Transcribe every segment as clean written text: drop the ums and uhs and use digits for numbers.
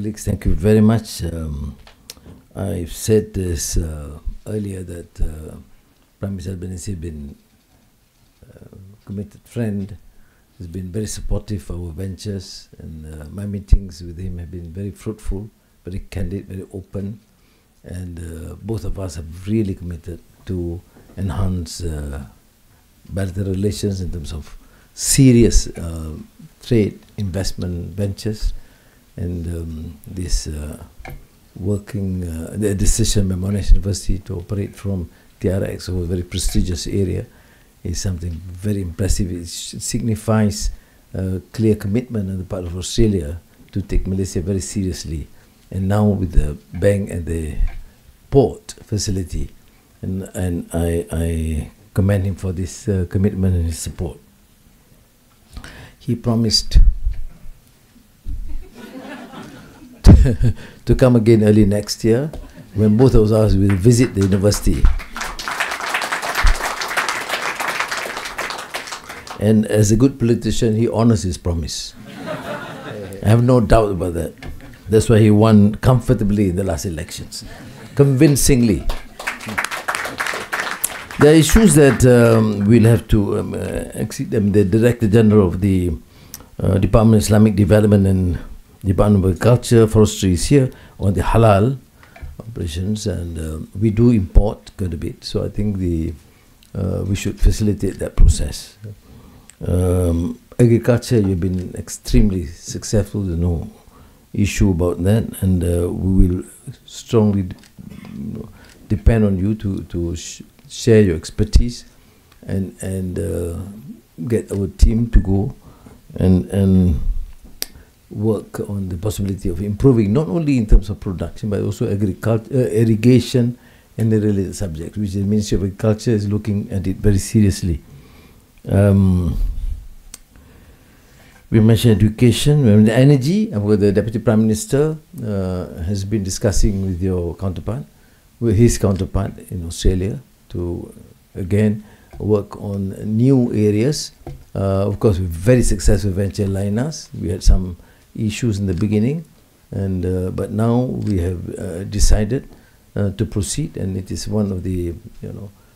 colleagues, thank you very much. I've said this earlier that Prime Minister Albanese has been a committed friend, has been very supportive of our ventures, and my meetings with him have been very fruitful, very candid, very open, and both of us have really committed to enhance bilateral relations in terms of serious trade, investment ventures, and this the decision by Monash University to operate from TRX, a very prestigious area, is something very impressive. It signifies clear commitment on the part of Australia to take Malaysia very seriously. And now with the bank and the port facility, and I commend him for this commitment and his support. He promised to come again early next year when both of us will visit the university. And as a good politician, he honors his promise. I have no doubt about that. That's why he won comfortably in the last elections, convincingly. There are issues that we'll have to exceed them. The Director General of the Department of Islamic Development and Department of Agriculture, Forestry is here on the halal operations, and we do import quite a bit. So I think we should facilitate that process. Agriculture, you've been extremely successful. There's no issue about that, and we will strongly depend on you to share your expertise and get our team to go and work on the possibility of improving, not only in terms of production, but also agriculture, irrigation, and the related subjects, which the Ministry of Agriculture is looking at it very seriously. We mentioned education, we mentioned energy, and where the Deputy Prime Minister has been discussing with your counterpart, with his counterpart in Australia, to again work on new areas. Of course, we're very successful venture liners. We had some issues in the beginning, and but now we have decided to proceed, and it is one of the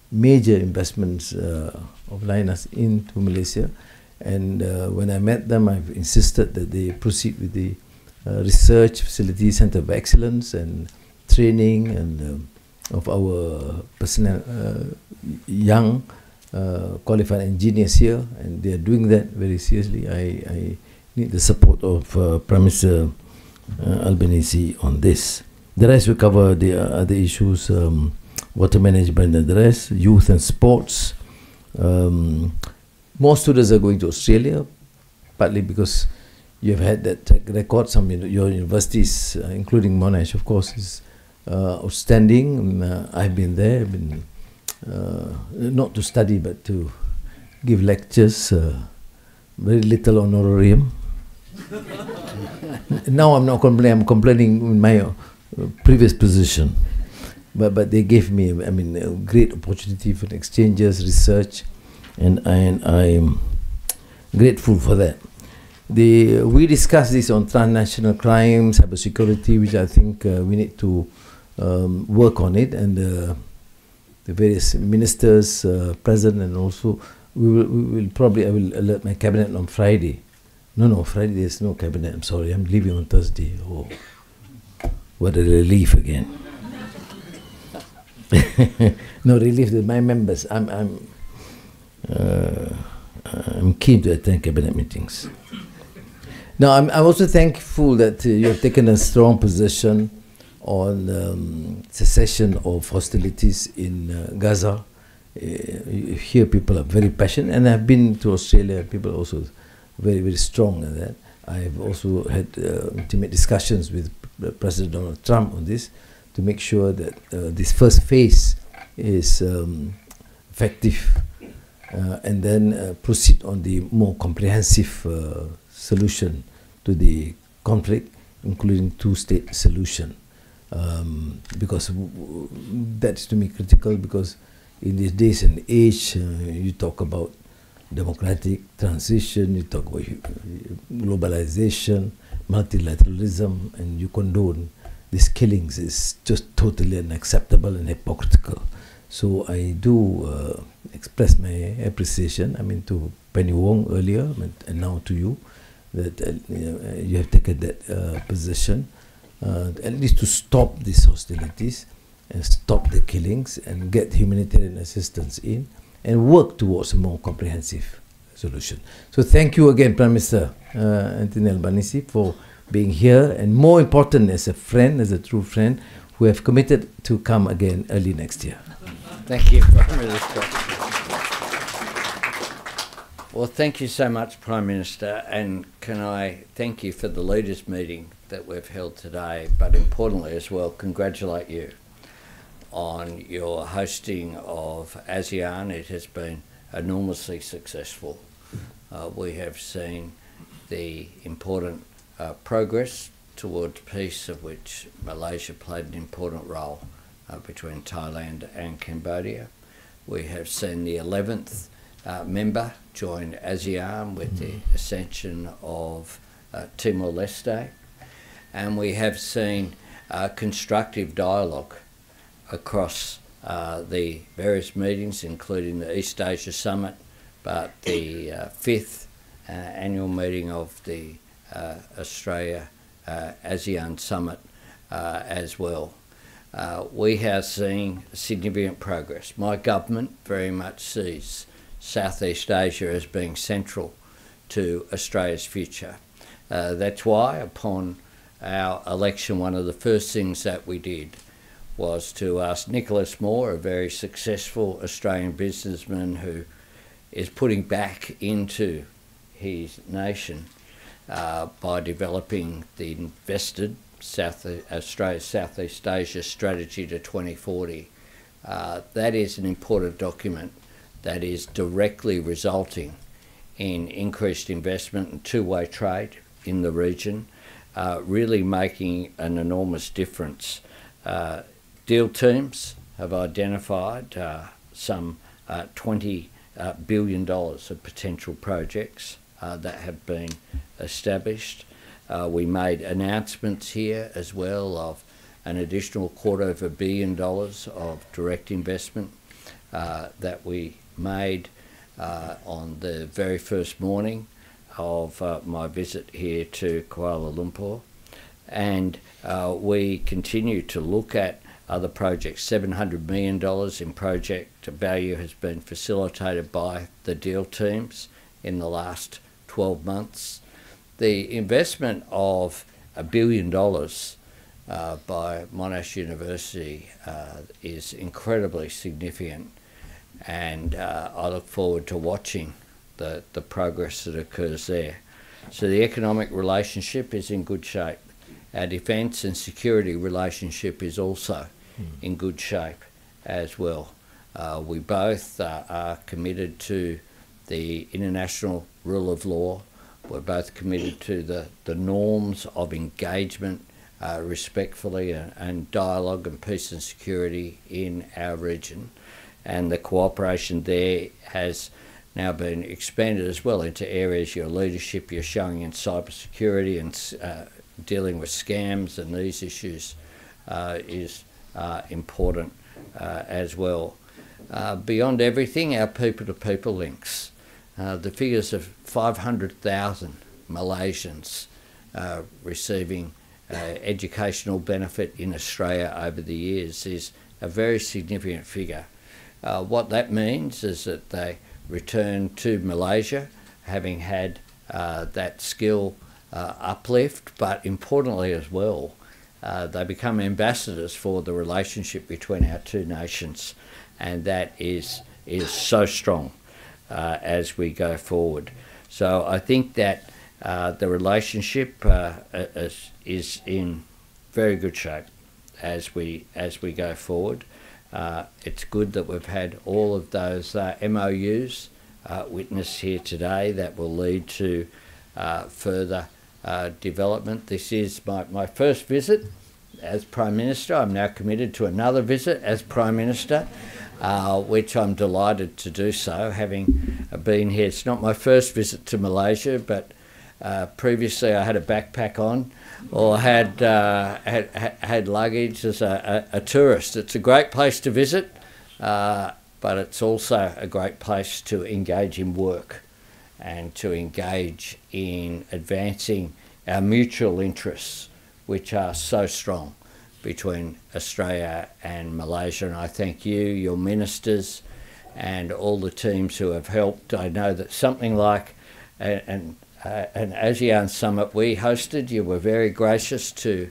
major investments of liners into Malaysia. And when I met them, I've insisted that they proceed with the research facility, Centre of Excellence, and training, and of our personnel, young qualified engineers here, and they are doing that very seriously. I need the support of Prime Minister Albanese on this. The rest will cover the other issues, water management and the rest, youth and sports. More students are going to Australia, partly because you have had that track record. Some your universities, including Monash, of course, is outstanding. I've been there, not to study, but to give lectures, very little honorarium. Now I'm not complaining, I'm complaining in my previous position. But they gave me, a great opportunity for exchanges, research, and I'm grateful for that. We discussed this on transnational crime, cybersecurity, which I think we need to work on it, and the various ministers present, and also we will probably, I will alert my cabinet on Friday. No, Friday there's no cabinet, I'm sorry, I'm leaving on Thursday. Oh, what a relief again. No relief to my members. I'm keen to attend cabinet meetings. Now, I'm also thankful that you have taken a strong position on cessation of hostilities in Gaza. Here people are very passionate, and I've been to Australia, people are also very, very strong in that. I've also had intimate discussions with President Donald Trump on this, to make sure that this first phase is effective, and then proceed on the more comprehensive solution to the conflict, including two-state solution. Because that's to me critical, because in these days and age, you talk about democratic transition, you talk about globalization, multilateralism and you condone these killings is just totally unacceptable and hypocritical. So I do express my appreciation, to Penny Wong earlier and now to you, that you have taken that position, at least to stop these hostilities and stop the killings and get humanitarian assistance in and work towards a more comprehensive solution. So thank you again, Prime Minister Anthony Albanese, for being here, and more important, as a friend, as a true friend, who have committed to come again early next year. Thank you, Prime Minister. Well, thank you so much, Prime Minister, and can I thank you for the leaders' meeting that we've held today, but importantly as well, congratulate you on your hosting of ASEAN. It has been enormously successful. We have seen the important progress towards peace, of which Malaysia played an important role between Thailand and Cambodia. We have seen the 11th member join ASEAN with the ascension of Timor-Leste, and we have seen constructive dialogue across the various meetings, including the East Asia Summit, but the 5th annual meeting of the Australia ASEAN Summit as well. We have seen significant progress. My government very much sees Southeast Asia as being central to Australia's future. That's why, upon our election, one of the first things that we did was to ask Nicholas Moore, a very successful Australian businessman who is putting back into his nation by developing the invested Australia's Southeast Asia strategy to 2040. That is an important document that is directly resulting in increased investment and two-way trade in the region, really making an enormous difference. Deal teams have identified some $20 billion of potential projects that have been established. We made announcements here as well of an additional $250 million of direct investment that we made on the very first morning of my visit here to Kuala Lumpur. And we continue to look at other projects. $700 million in project value has been facilitated by the deal teams in the last 12 months. The investment of $1 billion by Monash University is incredibly significant, and I look forward to watching the progress that occurs there. So the economic relationship is in good shape. Our defence and security relationship is also in good shape as well. We both are committed to the international rule of law. We're both committed to the norms of engagement respectfully and dialogue and peace and security in our region. And the cooperation there has now been expanded as well into areas your leadership you're showing in cybersecurity and dealing with scams and these issues is important as well. Beyond everything, our people-to-people links. The figures of 500,000 Malaysians receiving educational benefit in Australia over the years is a very significant figure. What that means is that they return to Malaysia having had that skill uplift, but importantly as well, they become ambassadors for the relationship between our two nations, and that is so strong as we go forward. So I think that the relationship is in very good shape as we go forward. It's good that we've had all of those MOUs witnessed here today that will lead to further development. This is my first visit as Prime Minister. I'm now committed to another visit as Prime Minister, which I'm delighted to do so, having been here. It's not my first visit to Malaysia, but Previously, I had a backpack on, or had luggage as a tourist. It's a great place to visit, but it's also a great place to engage in work and to engage in advancing our mutual interests, which are so strong between Australia and Malaysia. And I thank you, your ministers, and all the teams who have helped. I know that something like an ASEAN summit we hosted, you were very gracious to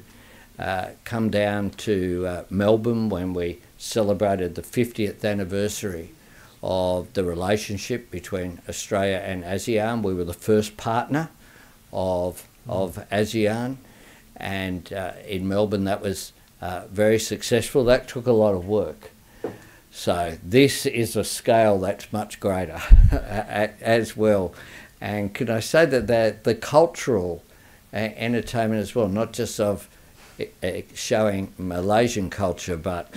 come down to Melbourne when we celebrated the 50th anniversary of the relationship between Australia and ASEAN. We were the first partner of ASEAN, and in Melbourne that was very successful. That took a lot of work. So this is a scale that's much greater as well. And could I say that the cultural entertainment as well, not just of showing Malaysian culture, but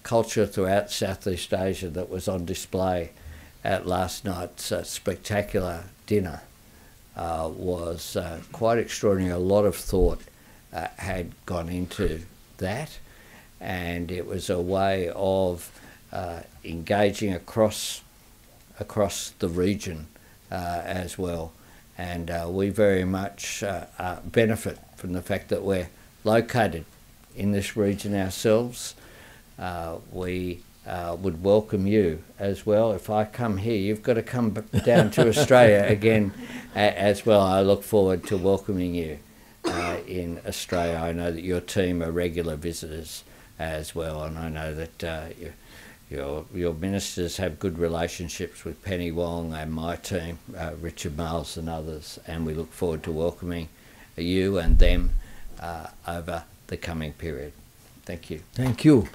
culture throughout Southeast Asia that was on display at last night's spectacular dinner was quite extraordinary. A lot of thought had gone into that, and it was a way of engaging across the region as well. And we very much benefit from the fact that we're located in this region ourselves. We would welcome you as well. If I come here, you've got to come down to Australia again as well. I look forward to welcoming you in Australia. I know that your team are regular visitors as well, and I know that your ministers have good relationships with Penny Wong and my team, Richard Miles and others, and we look forward to welcoming you and them over the coming period. Thank you. Thank you.